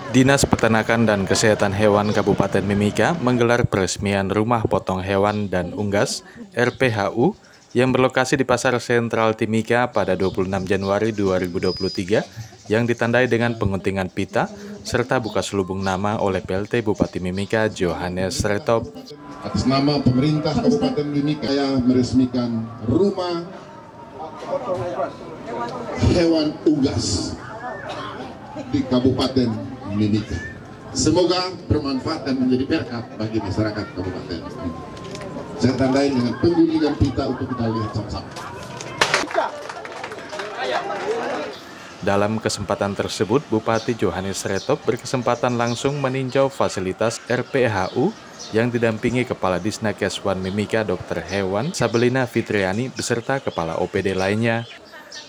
Dinas Peternakan dan Kesehatan Hewan Kabupaten Mimika menggelar peresmian Rumah Potong Hewan dan Unggas (RPHU) yang berlokasi di Pasar Sentral Timika pada 26 Januari 2023 yang ditandai dengan penguntingan pita serta buka selubung nama oleh PLT Bupati Mimika Johannes Sretop. Atas nama pemerintah Kabupaten Mimika, saya meresmikan Rumah Hewan Unggas di Kabupaten Mimika. Semoga bermanfaat dan menjadi berkat bagi masyarakat Kabupaten Mimika. Saya tandai dengan pengguntingan pita untuk kita lihat sama-sama. Dalam kesempatan tersebut, Bupati Johannes Sretop berkesempatan langsung meninjau fasilitas RPHU yang didampingi Kepala Disnakes Mimika Dr. Hewan Sabelina Fitriani beserta Kepala OPD lainnya.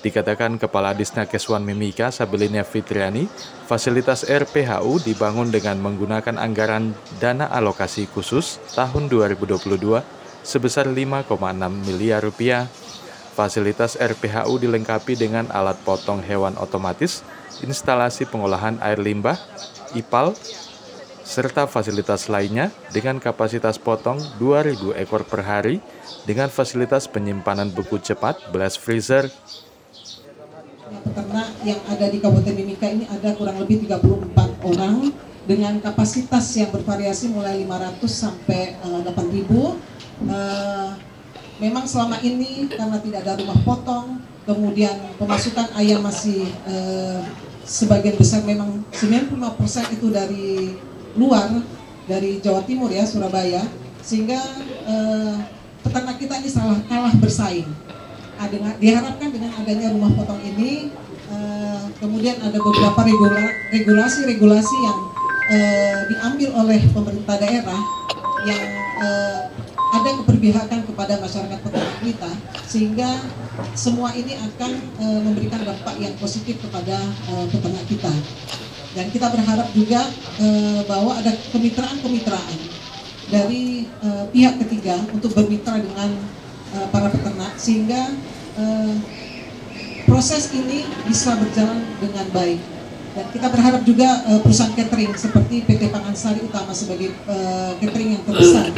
Dikatakan Kepala Disnakes Mimika Sabelina Fitriani, fasilitas RPHU dibangun dengan menggunakan anggaran dana alokasi khusus tahun 2022 sebesar 5,6 miliar rupiah. Fasilitas RPHU dilengkapi dengan alat potong hewan otomatis, instalasi pengolahan air limbah, IPAL, serta fasilitas lainnya dengan kapasitas potong 2.000 ekor per hari dengan fasilitas penyimpanan buku cepat blast freezer. Peternak yang ada di Kabupaten Mimika ini ada kurang lebih 34 orang dengan kapasitas yang bervariasi mulai 500 sampai 8.000. Memang selama ini karena tidak ada rumah potong, kemudian pemasukan ayam masih sebagian besar memang 95% itu dari luar, dari Jawa Timur ya, Surabaya, sehingga peternak kita ini kalah bersaing. Diharapkan dengan adanya rumah potong ini, kemudian ada beberapa regulasi yang diambil oleh pemerintah daerah yang ada keberpihakan kepada masyarakat peternak kita, sehingga semua ini akan memberikan dampak yang positif kepada peternak kita. Dan kita berharap juga bahwa ada kemitraan dari pihak ketiga untuk bermitra dengan para peternak, sehingga proses ini bisa berjalan dengan baik. Dan kita berharap juga perusahaan catering seperti PT Pangansari Utama sebagai catering yang terbesar,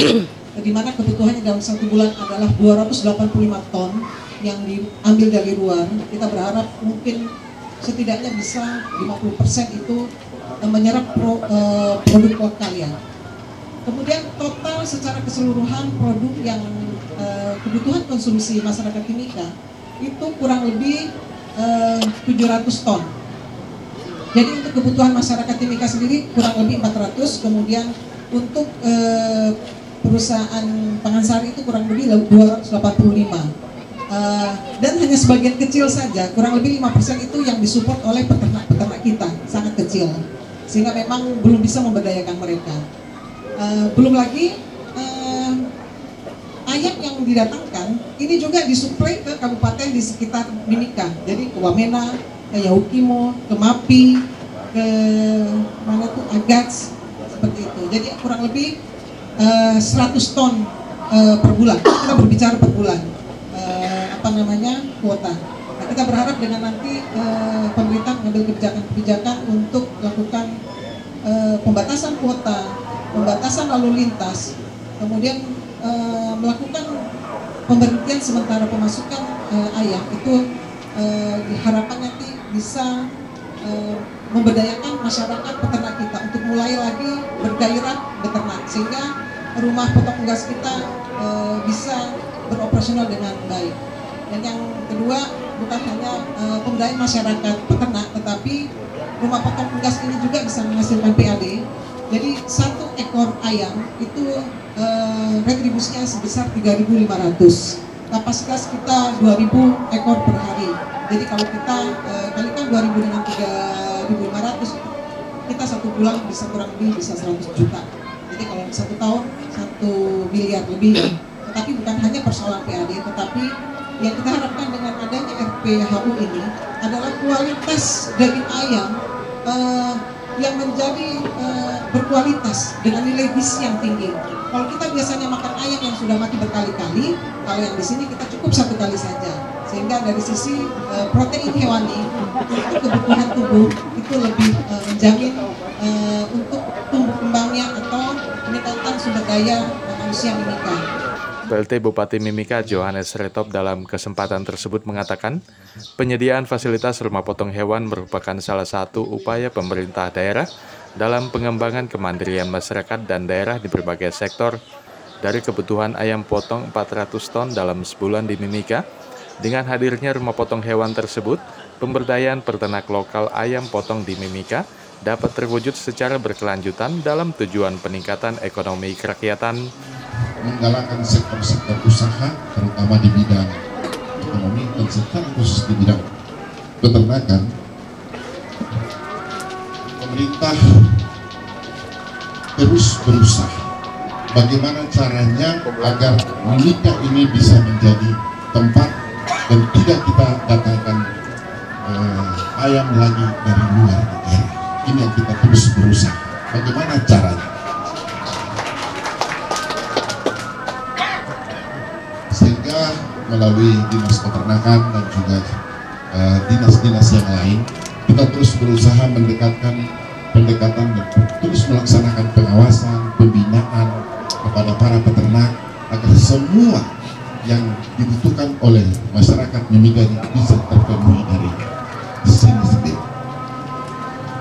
di mana kebutuhannya dalam satu bulan adalah 285 ton yang diambil dari luar. Kita berharap mungkin setidaknya bisa 50% itu menyerap produk lokal ya. Kemudian total secara keseluruhan produk yang kebutuhan konsumsi masyarakat Timika itu kurang lebih 700 ton. Jadi untuk kebutuhan masyarakat Timika sendiri kurang lebih 400, kemudian untuk perusahaan Pangansari itu kurang lebih 285. Dan hanya sebagian kecil saja, kurang lebih 5% itu yang disupport oleh peternak-peternak kita, sangat kecil. Sehingga memang belum bisa memberdayakan mereka. Belum lagi ayam yang didatangkan ini juga disuplai ke kabupaten di sekitar Mimika. Jadi ke Wamena, ke Yahukimo, ke Mapi, ke mana tuh Agats, seperti itu. Jadi kurang lebih 100 ton per bulan. Kita berbicara per bulan kuota. Nah, kita berharap dengan nanti pemerintah mengambil kebijakan untuk melakukan pembatasan kuota, pembatasan lalu lintas, kemudian melakukan pemberhentian sementara pemasukan ayam itu diharapkan nanti bisa memberdayakan masyarakat peternak kita untuk mulai lagi bergairah beternak, sehingga rumah potong unggas kita bisa beroperasional dengan baik. Dan yang kedua, bukan hanya pemberdayaan masyarakat peternak, tetapi rumah potong unggas ini juga bisa menghasilkan PAD. Jadi satu ekor ayam itu retribusinya sebesar 3.500. Kapasitas kita 2.000 ekor per hari. Jadi kalau kita kalikan 2.000 dengan 3.500, kita satu bulan bisa kurang lebih bisa 100 juta. Jadi kalau satu tahun 1 miliar lebih ya. Tetapi bukan hanya persoalan PAD, tetapi yang kita harapkan dengan adanya RPHU ini adalah kualitas daging ayam yang menjadi berkualitas dengan nilai gizi yang tinggi. Kalau kita biasanya makan ayam yang sudah mati berkali-kali, kalau yang di sini kita cukup satu kali saja, sehingga dari sisi protein hewani untuk kebutuhan tubuh itu lebih menjamin untuk tumbuh kembangnya atau peningkatan sumber daya manusia Mimika. PLT Bupati Mimika Johannes Retop dalam kesempatan tersebut mengatakan, penyediaan fasilitas rumah potong hewan merupakan salah satu upaya pemerintah daerah dalam pengembangan kemandirian masyarakat dan daerah di berbagai sektor. Dari kebutuhan ayam potong 400 ton dalam sebulan di Mimika, dengan hadirnya rumah potong hewan tersebut, pemberdayaan peternak lokal ayam potong di Mimika dapat terwujud secara berkelanjutan dalam tujuan peningkatan ekonomi kerakyatan. Menggalakkan sektor-sektor usaha, terutama di bidang ekonomi dan secara khusus di bidang peternakan. Pemerintah terus berusaha bagaimana caranya agar Mimika ini bisa menjadi tempat dan tidak kita datangkan ayam lagi dari luar daerah. Ini yang kita terus berusaha. Bagaimana caranya? Sehingga melalui dinas peternakan dan juga dinas-dinas yang lain, kita terus berusaha pendekatan dan terus melaksanakan pengawasan, pembinaan kepada para peternak agar semua yang dibutuhkan oleh masyarakat Mimika bisa terpenuhi dari sini sendiri.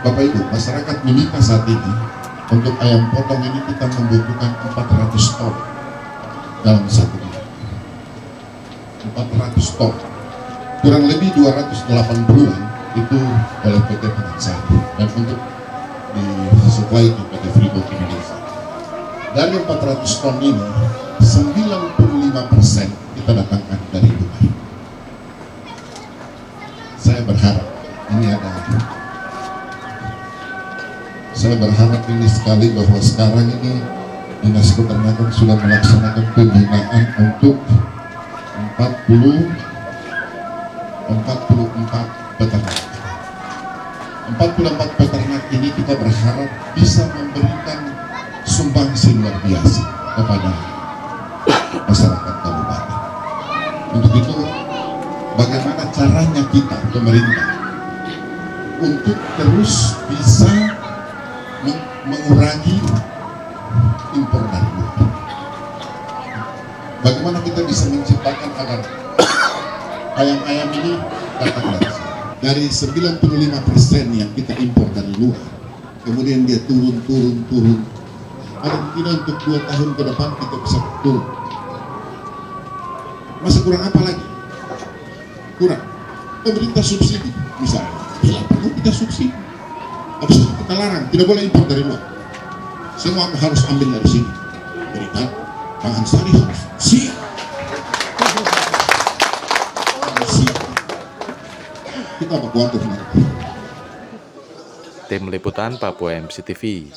Bapak Ibu, masyarakat Mimika saat ini untuk ayam potong ini kita membutuhkan 400 ton dalam satu bulan. 400 ton, kurang lebih 280-an itu oleh PT Panansari dan untuk disuplai ke PT Freeport Indonesia. Dari 400 ton ini 95% kita datangkan dari Dubai. Saya berharap ini sekali bahwa sekarang ini Dinas Peternakan sudah melaksanakan pembinaan untuk 44 peternak. 44 peternak ini kita berharap bisa memberikan sumbangsi luar biasa kepada masyarakat kabupaten. Untuk itu, bagaimana caranya kita, pemerintah, untuk terus bisa mengurangi impor dari luar? Bagaimana kita bisa menciptakan agar ayam-ayam ini datang dari sini? Dari 95% yang kita impor dari luar, kemudian dia turun. Ada mungkin untuk 2 tahun ke depan kita bisa turun. Masih kurang apa lagi? Kurang. Pemerintah subsidi, misalnya. Bila perlu kita subsidi. Habis itu kita larang, tidak boleh impor dari luar. Semua harus ambil dari sini. Berikan, Panansari harus siap. Kita berkuat. Tim Liputan Papua MCTV.